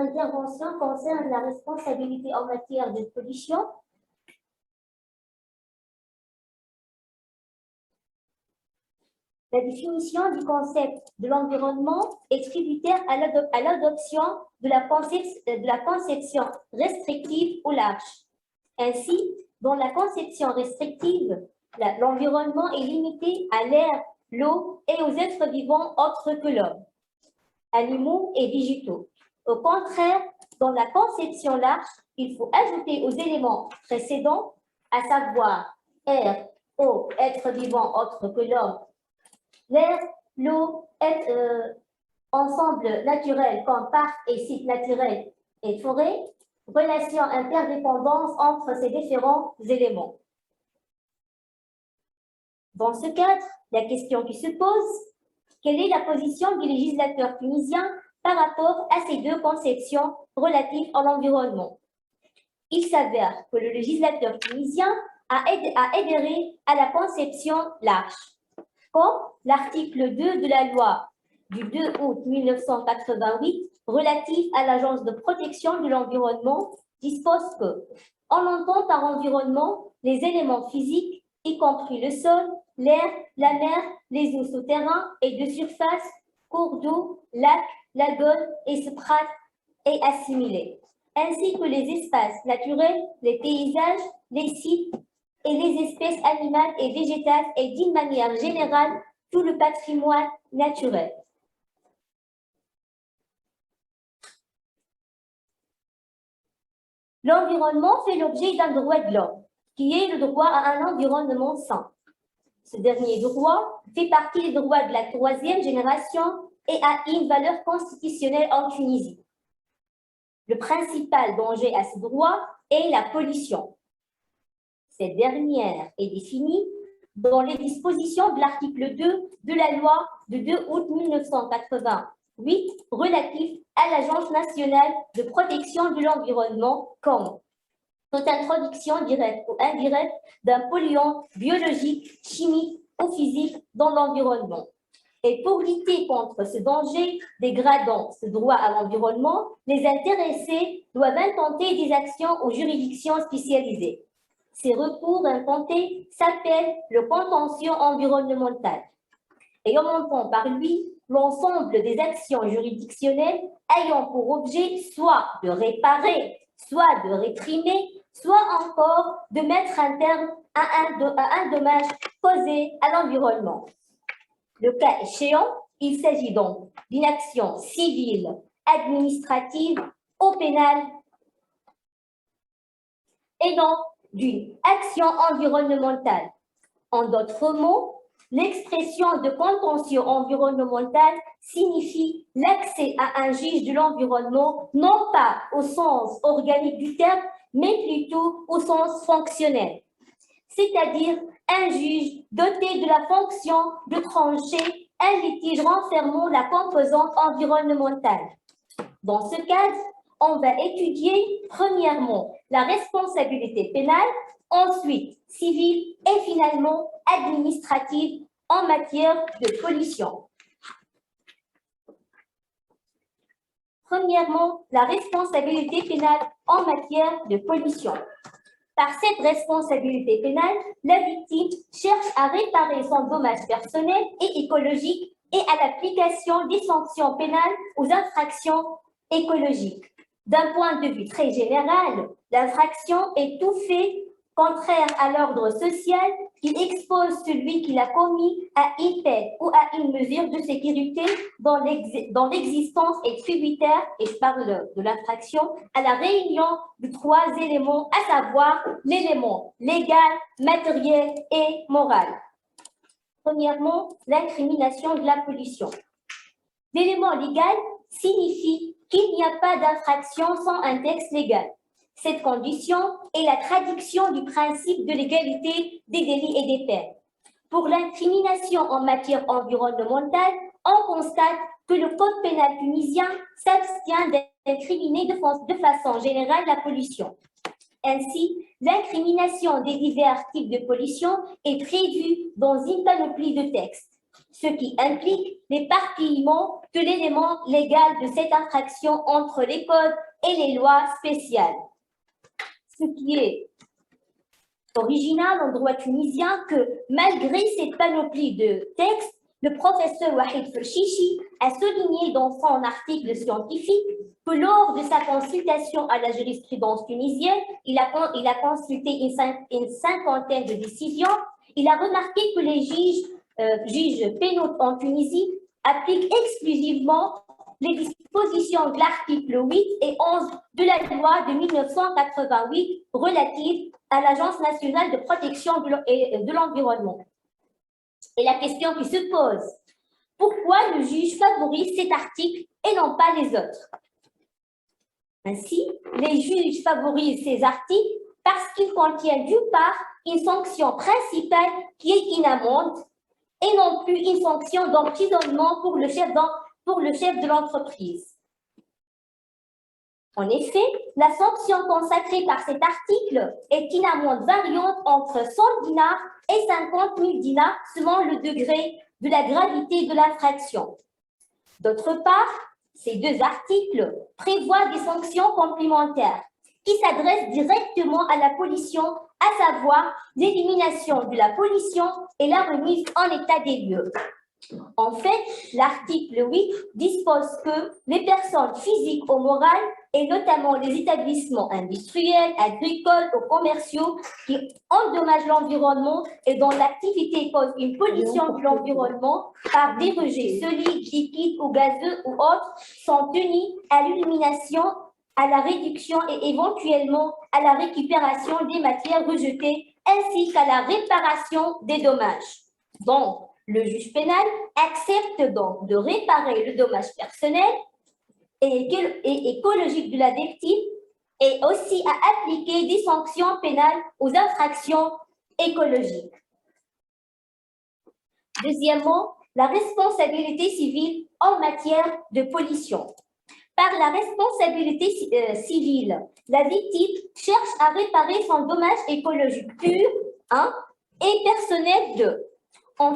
intervention concerne la responsabilité en matière de pollution. La définition du concept de l'environnement est tributaire à l'adoption de la conception restrictive ou large. Ainsi, dans la conception restrictive, l'environnement est limité à l'air, l'eau et aux êtres vivants autres que l'homme, animaux et végétaux. Au contraire, dans la conception large, il faut ajouter aux éléments précédents, à savoir air, eau, êtres vivants autres que l'homme, l'air, l'eau, ensemble naturel comme parc et sites naturels et forêts, relation interdépendance entre ces différents éléments. Dans ce cadre, la question qui se pose, quelle est la position du législateur tunisien par rapport à ces deux conceptions relatives à l'environnement? Il s'avère que le législateur tunisien a adhéré à la conception large. Comme l'article 2 de la loi du 2 août 1988 relative à l'Agence de protection de l'environnement dispose que, on entend par environnement les éléments physiques, y compris le sol, l'air, la mer, les eaux souterraines et de surface, cours d'eau, lacs, lagones et strates et assimilés, ainsi que les espaces naturels, les paysages, les sites et les espèces animales et végétales et d'une manière générale tout le patrimoine naturel. L'environnement fait l'objet d'un droit de l'homme, qui est le droit à un environnement sain. Ce dernier droit fait partie des droits de la troisième génération et a une valeur constitutionnelle en Tunisie. Le principal danger à ce droit est la pollution. Cette dernière est définie dans les dispositions de l'article 2 de la loi du 2 août 1988 relative à l'Agence nationale de protection de l'environnement comme toute introduction directe ou indirecte d'un polluant biologique, chimique ou physique dans l'environnement. Et pour lutter contre ce danger dégradant ce droit à l'environnement, les intéressés doivent intenter des actions aux juridictions spécialisées. Ces recours intentés s'appellent le contentieux environnemental. Et on entend par lui l'ensemble des actions juridictionnelles ayant pour objet soit de réparer, soit de réprimer, soit encore de mettre un terme à un dommage causé à l'environnement. Le cas échéant, il s'agit donc d'une action civile, administrative ou pénale et non d'une action environnementale. En d'autres mots, l'expression de contentieux environnemental signifie l'accès à un juge de l'environnement, non pas au sens organique du terme, mais plutôt au sens fonctionnel, c'est-à-dire un juge doté de la fonction de trancher un litige renfermant la composante environnementale. Dans ce cadre, on va étudier premièrement la responsabilité pénale, ensuite civile et finalement administrative en matière de pollution. Premièrement, la responsabilité pénale en matière de pollution. Par cette responsabilité pénale, la victime cherche à réparer son dommage personnel et écologique et à l'application des sanctions pénales aux infractions écologiques. D'un point de vue très général, l'infraction est tout fait contraire à l'ordre social qui expose celui qui l'a commis à une peine ou à une mesure de sécurité dont l'existence est tributaire, et je parle de l'infraction, à la réunion de trois éléments, à savoir l'élément légal, matériel et moral. Premièrement, l'incrimination de la pollution. L'élément légal signifie qu'il n'y a pas d'infraction sans un texte légal. Cette condition est la traduction du principe de l'égalité des délits et des peines. Pour l'incrimination en matière environnementale, on constate que le Code pénal tunisien s'abstient d'incriminer de façon générale la pollution. Ainsi, l'incrimination des divers types de pollution est prévue dans une panoplie de textes. ce qui implique l'éparpillement de l'élément légal de cette infraction entre les codes et les lois spéciales. Ce qui est original en droit tunisien que, malgré cette panoplie de textes, le professeur Wahid Ferchichi a souligné dans son article scientifique que lors de sa consultation à la jurisprudence tunisienne, il a consulté une cinquantaine de décisions. Il a remarqué que les juges pénaux en Tunisie appliquent exclusivement les dispositions de l'article 8 et 11 de la loi de 1988 relative à l'Agence nationale de protection de l'environnement. Et la question qui se pose, pourquoi le juge favorise cet article et non pas les autres? Ainsi, les juges favorisent ces articles parce qu'ils contiennent d'une part une sanction principale qui est une amende et non plus une sanction d'emprisonnement pour le chef de l'entreprise. En effet, la sanction consacrée par cet article est une amende variante entre 100 dinars et 50 000 dinars selon le degré de la gravité de l'infraction. D'autre part, ces deux articles prévoient des sanctions complémentaires qui s'adressent directement à la pollution, à savoir l'élimination de la pollution et la remise en état des lieux. En fait, l'article 8 dispose que les personnes physiques ou morales, et notamment les établissements industriels, agricoles ou commerciaux qui endommagent l'environnement et dont l'activité cause une pollution de l'environnement par des rejets solides, liquides ou gazeux ou autres, sont tenus à l'élimination, à la réduction et éventuellement à la récupération des matières rejetées ainsi qu'à la réparation des dommages. Donc, le juge pénal accepte donc de réparer le dommage personnel et écologique de la victime et aussi à appliquer des sanctions pénales aux infractions écologiques. Deuxièmement, la responsabilité civile en matière de pollution. Par la responsabilité civile, la victime cherche à réparer son dommage écologique pur, 1, et personnel, 2. En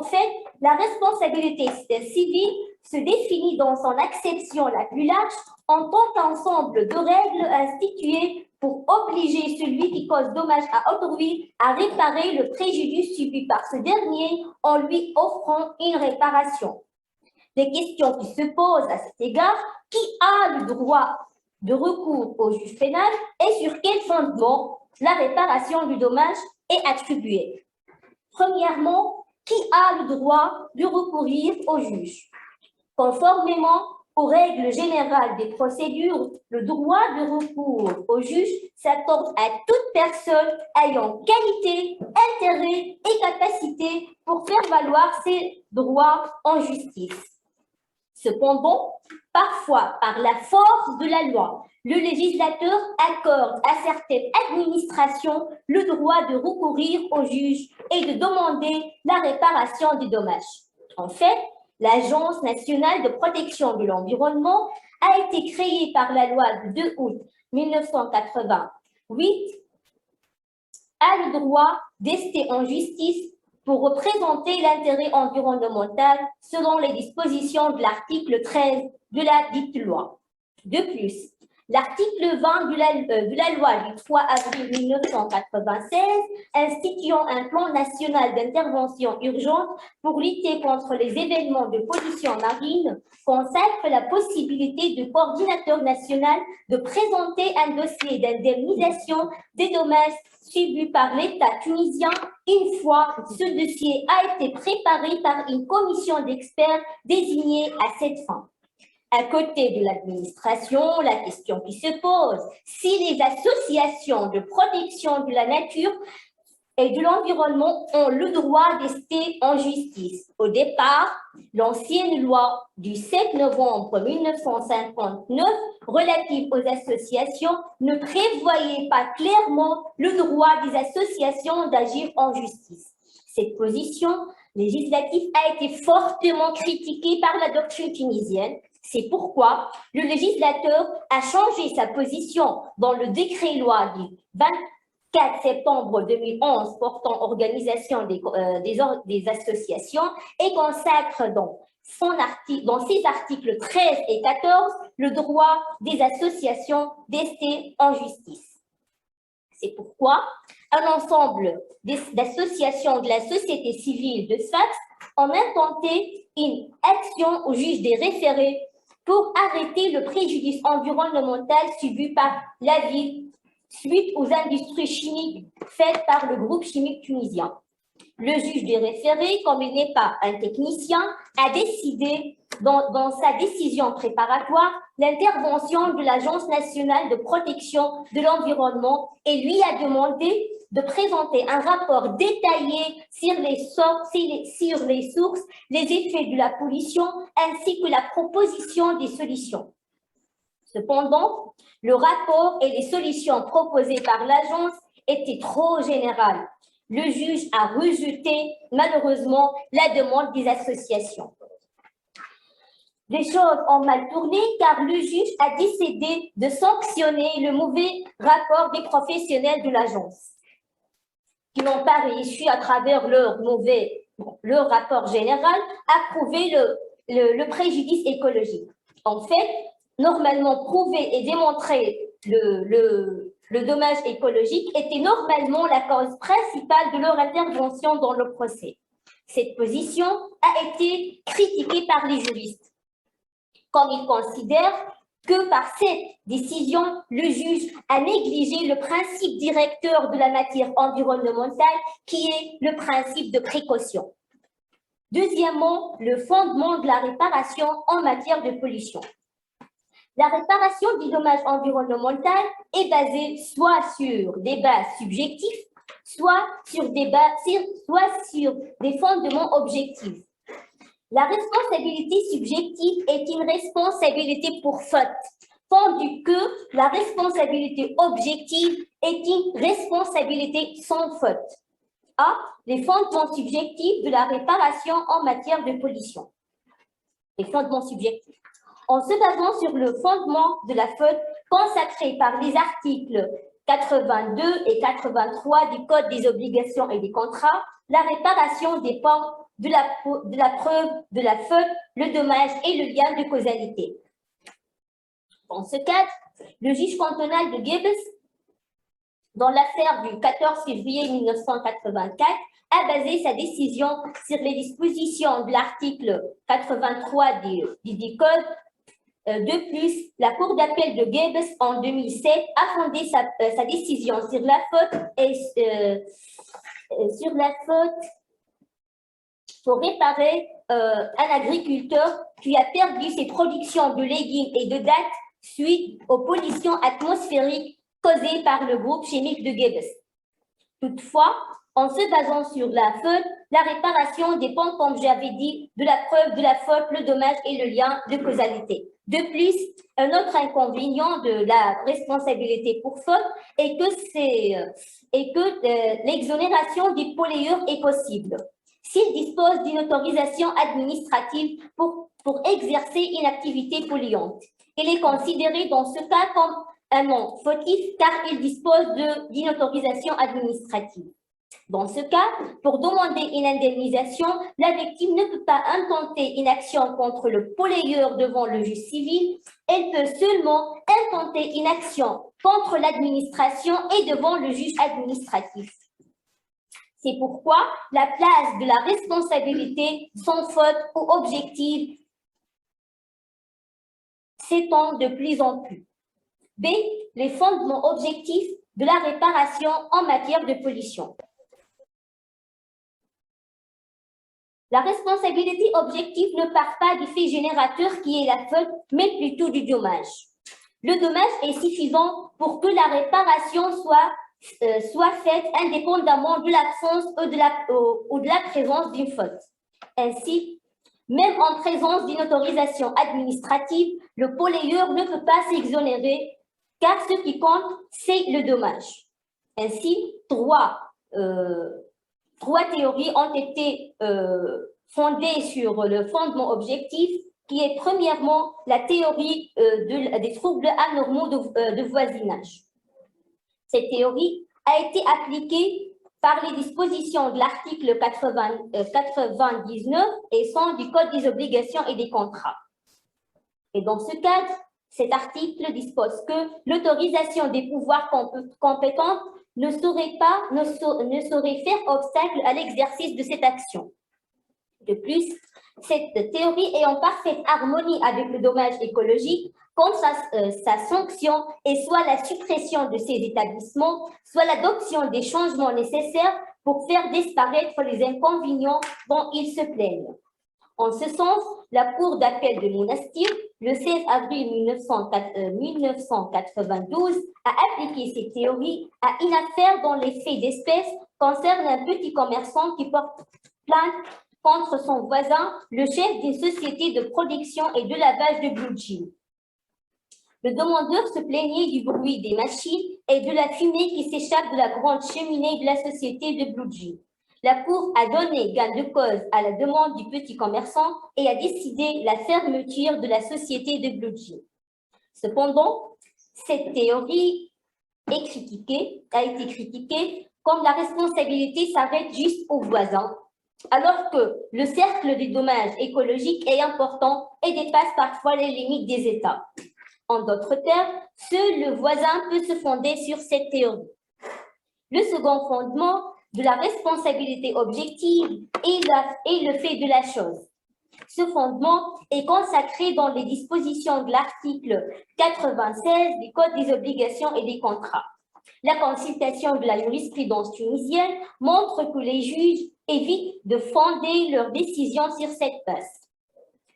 fait, la responsabilité civile se définit dans son acception la plus large en tant qu'ensemble de règles instituées pour obliger celui qui cause dommage à autrui à réparer le préjudice subi par ce dernier en lui offrant une réparation. Les questions qui se posent à cet égard, qui a le droit de recours au juge pénal et sur quel fondement la réparation du dommage est attribuée? Premièrement, qui a le droit de recourir au juge? Conformément aux règles générales des procédures, le droit de recours au juge s'accorde à toute personne ayant qualité, intérêt et capacité pour faire valoir ses droits en justice. Cependant, parfois, par la force de la loi, le législateur accorde à certaines administrations le droit de recourir au juge et de demander la réparation des dommages. En fait, l'Agence nationale de protection de l'environnement a été créée par la loi du 2 août 1988, a le droit d'ester en justice pour représenter l'intérêt environnemental selon les dispositions de l'article 13 de la dite loi. De plus, l'article 20 de la loi du 3 avril 1996 instituant un plan national d'intervention urgente pour lutter contre les événements de pollution marine consacre la possibilité du coordinateur national de présenter un dossier d'indemnisation des dommages subis par l'État tunisien une fois ce dossier a été préparé par une commission d'experts désignée à cette fin. À côté de l'administration, la question qui se pose, si les associations de protection de la nature et de l'environnement ont le droit d'ester en justice. Au départ, l'ancienne loi du 7 novembre 1959 relative aux associations ne prévoyait pas clairement le droit des associations d'agir en justice. Cette position législative a été fortement critiquée par la doctrine tunisienne. C'est pourquoi le législateur a changé sa position dans le décret-loi du 4 septembre 2011 portant organisation des associations et consacre dans ses articles 13 et 14 le droit des associations d'ester en justice. C'est pourquoi un ensemble d'associations de la société civile de Sfax ont intenté une action au juge des référés pour arrêter le préjudice environnemental subi par la ville suite aux industries chimiques faites par le groupe chimique tunisien. Le juge des référés, comme il n'est pas un technicien, a décidé dans sa décision préparatoire l'intervention de l'Agence nationale de protection de l'environnement et lui a demandé de présenter un rapport détaillé sur les sources, les effets de la pollution ainsi que la proposition des solutions. Cependant, le rapport et les solutions proposées par l'agence étaient trop générales. Le juge a rejeté malheureusement la demande des associations. Les choses ont mal tourné car le juge a décidé de sanctionner le mauvais rapport des professionnels de l'agence qui n'ont pas réussi à travers leur rapport général à prouver le préjudice écologique. En fait, normalement prouver et démontrer le dommage écologique était normalement la cause principale de leur intervention dans le procès. Cette position a été critiquée par les juristes, comme ils considèrent que par cette décision, le juge a négligé le principe directeur de la matière environnementale qui est le principe de précaution. Deuxièmement, le fondement de la réparation en matière de pollution. La réparation du dommage environnemental est basée soit sur des bases subjectives, soit sur des fondements objectifs. La responsabilité subjective est une responsabilité pour faute, tandis que la responsabilité objective est une responsabilité sans faute. A. Les fondements subjectifs de la réparation en matière de pollution. Les fondements subjectifs. En se basant sur le fondement de la faute consacré par les articles 82 et 83 du Code des obligations et des contrats, la réparation dépend de la preuve de la faute, le dommage et le lien de causalité. Dans ce cadre, le juge cantonal de Guebes, dans l'affaire du 14 février 1984, a basé sa décision sur les dispositions de l'article 83 du Code. De plus, la Cour d'appel de Guebes en 2007 a fondé sa décision sur la faute pour réparer un agriculteur qui a perdu ses productions de légumes et de dattes suite aux pollutions atmosphériques causées par le groupe chimique de Guebes. Toutefois, en se basant sur la faute, la réparation dépend, comme j'avais dit, de la preuve de la faute, le dommage et le lien de causalité. De plus, un autre inconvénient de la responsabilité pour faute est que l'exonération des pollueurs est possible s'il dispose d'une autorisation administrative pour exercer une activité polluante. Il est considéré dans ce cas comme un non fautif car il dispose d'une autorisation administrative. Dans ce cas, pour demander une indemnisation, la victime ne peut pas intenter une action contre le pollueur devant le juge civil, elle peut seulement intenter une action contre l'administration et devant le juge administratif. C'est pourquoi la place de la responsabilité sans faute ou objective s'étend de plus en plus. B. Les fondements objectifs de la réparation en matière de pollution. La responsabilité objective ne part pas du fait générateur qui est la faute, mais plutôt du dommage. Le dommage est suffisant pour que la réparation soit faite indépendamment de l'absence ou de la présence d'une faute. Ainsi, même en présence d'une autorisation administrative, le pollueur ne peut pas s'exonérer car ce qui compte, c'est le dommage. Ainsi, trois théories ont été fondées sur le fondement objectif, qui est premièrement la théorie des troubles anormaux de voisinage. Cette théorie a été appliquée par les dispositions de l'article 99 et 100 du Code des obligations et des contrats. Et dans ce cadre, cet article dispose que l'autorisation des pouvoirs compétents ne saurait faire obstacle à l'exercice de cette action. De plus, cette théorie est en parfaite harmonie avec le dommage écologique, comme sa sanction est soit la suppression de ces établissements, soit l'adoption des changements nécessaires pour faire disparaître les inconvénients dont ils se plaignent. En ce sens, la Cour d'appel de Monastir, le 16 avril 1992, a appliqué cette théorie à une affaire dont les faits d'espèce concernent un petit commerçant qui porte plainte contre son voisin, le chef d'une société de production et de lavage de blue jeans. Le demandeur se plaignait du bruit des machines et de la fumée qui s'échappe de la grande cheminée de la société de blue jeans. La Cour a donné gain de cause à la demande du petit commerçant et a décidé la fermeture de la société de blue jeans. Cependant, cette théorie a été critiquée comme la responsabilité s'arrête juste aux voisins, alors que le cercle des dommages écologiques est important et dépasse parfois les limites des États. En d'autres termes, seul le voisin peut se fonder sur cette théorie. Le second fondement de la responsabilité objective est le fait de la chose. Ce fondement est consacré dans les dispositions de l'article 96 du Code des obligations et des contrats. La consultation de la jurisprudence tunisienne montre que les juges évitent de fonder leurs décisions sur cette base.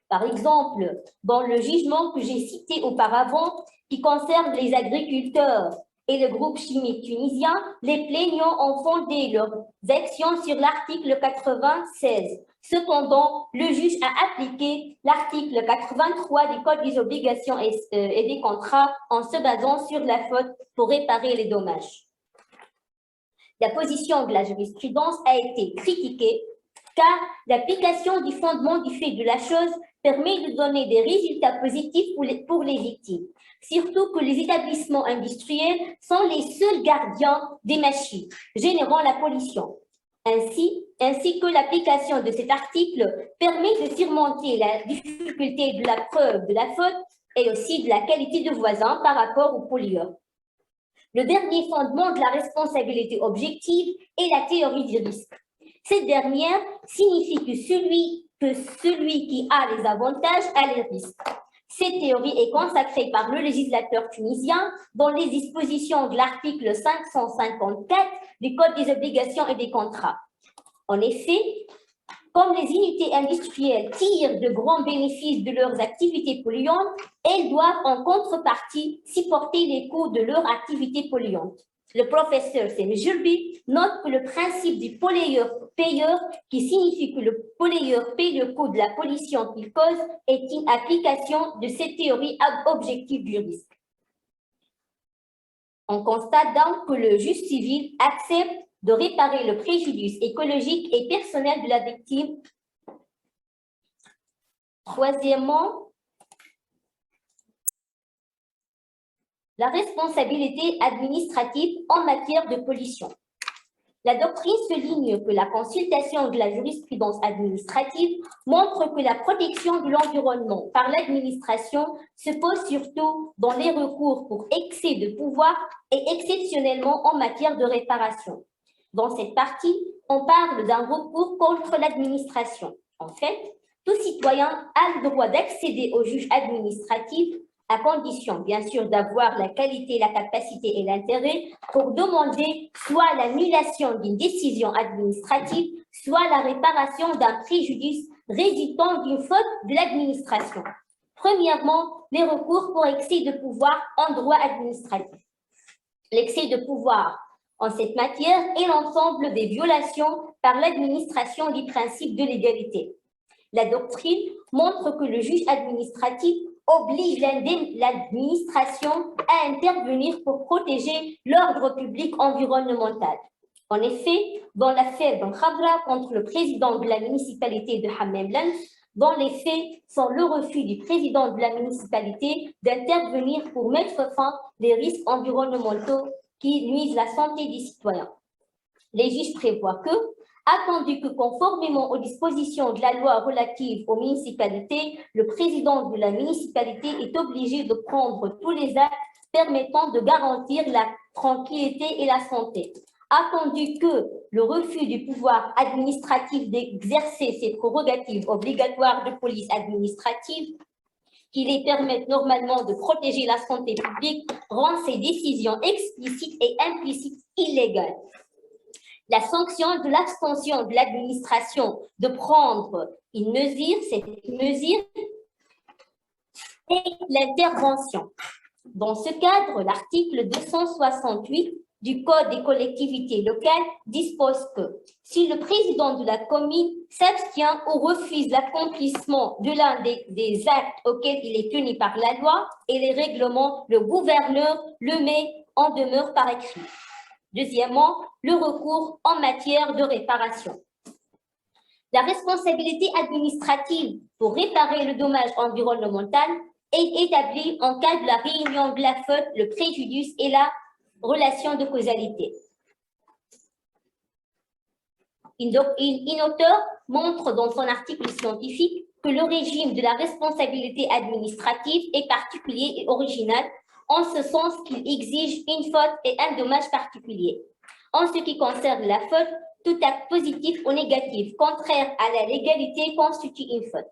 Par exemple, dans le jugement que j'ai cité auparavant, qui concerne les agriculteurs et le groupe chimique tunisien, les plaignants ont fondé leurs actions sur l'article 96. Cependant, le juge a appliqué l'article 83 du Code des obligations et des contrats en se basant sur la faute pour réparer les dommages. La position de la jurisprudence a été critiquée car l'application du fondement du fait de la chose permet de donner des résultats positifs pour les victimes, surtout que les établissements industriels sont les seuls gardiens des machines, générant la pollution. Ainsi que l'application de cet article permet de surmonter la difficulté de la preuve de la faute et aussi de la qualité de voisin par rapport aux pollueurs. Le dernier fondement de la responsabilité objective est la théorie du risque. Cette dernière signifie que celui qui a les avantages a les risques. Cette théorie est consacrée par le législateur tunisien dans les dispositions de l'article 554 du Code des obligations et des contrats. En effet, comme les unités industrielles tirent de grands bénéfices de leurs activités polluantes, elles doivent en contrepartie supporter les coûts de leurs activités polluantes. Le professeur Semjurbi note que le principe du pollueur-payeur, qui signifie que le pollueur paye le coût de la pollution qu'il cause, est une application de cette théorie objective du risque. On constate donc que le juge civil accepte de réparer le préjudice écologique et personnel de la victime. Troisièmement, la responsabilité administrative en matière de pollution. La doctrine souligne que la consultation de la jurisprudence administrative montre que la protection de l'environnement par l'administration se pose surtout dans les recours pour excès de pouvoir et exceptionnellement en matière de réparation. Dans cette partie, on parle d'un recours contre l'administration. En fait, tout citoyen a le droit d'accéder au juge administratif à condition, bien sûr, d'avoir la qualité, la capacité et l'intérêt pour demander soit l'annulation d'une décision administrative, soit la réparation d'un préjudice résultant d'une faute de l'administration. Premièrement, les recours pour excès de pouvoir en droit administratif. L'excès de pouvoir en cette matière est l'ensemble des violations par l'administration du principe de l'égalité. La doctrine montre que le juge administratif oblige l'administration à intervenir pour protéger l'ordre public environnemental. En effet, dans l'affaire d'Enkhadra contre le président de la municipalité de Hammam-Lens, dont les faits sont le refus du président de la municipalité d'intervenir pour mettre fin aux risques environnementaux qui nuisent à la santé des citoyens. Les juges prévoient que, attendu que conformément aux dispositions de la loi relative aux municipalités, le président de la municipalité est obligé de prendre tous les actes permettant de garantir la tranquillité et la santé. Attendu que le refus du pouvoir administratif d'exercer ses prérogatives obligatoires de police administrative qui les permettent normalement de protéger la santé publique rend ces décisions explicites et implicites illégales. La sanction de l'abstention de l'administration de prendre une mesure, cette mesure est l'intervention. Dans ce cadre, l'article 268 du Code des collectivités locales dispose que si le président de la commune s'abstient ou refuse l'accomplissement de l'un des actes auxquels il est tenu par la loi et les règlements, le gouverneur le met en demeure par écrit. Deuxièmement, le recours en matière de réparation. La responsabilité administrative pour réparer le dommage environnemental est établie en cas de la réunion de la faute, le préjudice et la relation de causalité. Une auteure montre dans son article scientifique que le régime de la responsabilité administrative est particulier et original, en ce sens qu'il exige une faute et un dommage particulier. En ce qui concerne la faute, tout acte positif ou négatif contraire à la légalité constitue une faute.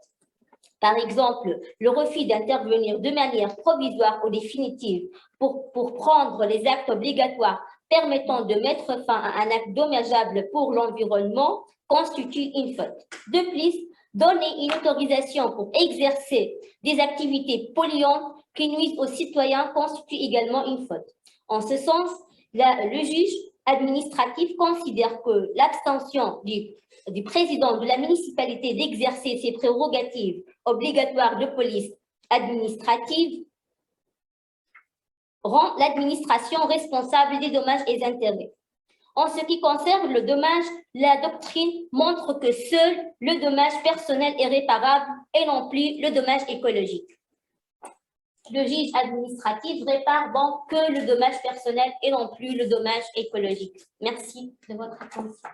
Par exemple, le refus d'intervenir de manière provisoire ou définitive pour prendre les actes obligatoires permettant de mettre fin à un acte dommageable pour l'environnement constitue une faute. De plus, donner une autorisation pour exercer des activités polluantes qui nuisent aux citoyens constitue également une faute. En ce sens, le juge administratif considère que l'abstention du président de la municipalité d'exercer ses prérogatives obligatoires de police administrative rend l'administration responsable des dommages et intérêts. En ce qui concerne le dommage, la doctrine montre que seul le dommage personnel est réparable et non plus le dommage écologique. Le juge administratif répare donc que le dommage personnel et non plus le dommage écologique. Merci de votre attention.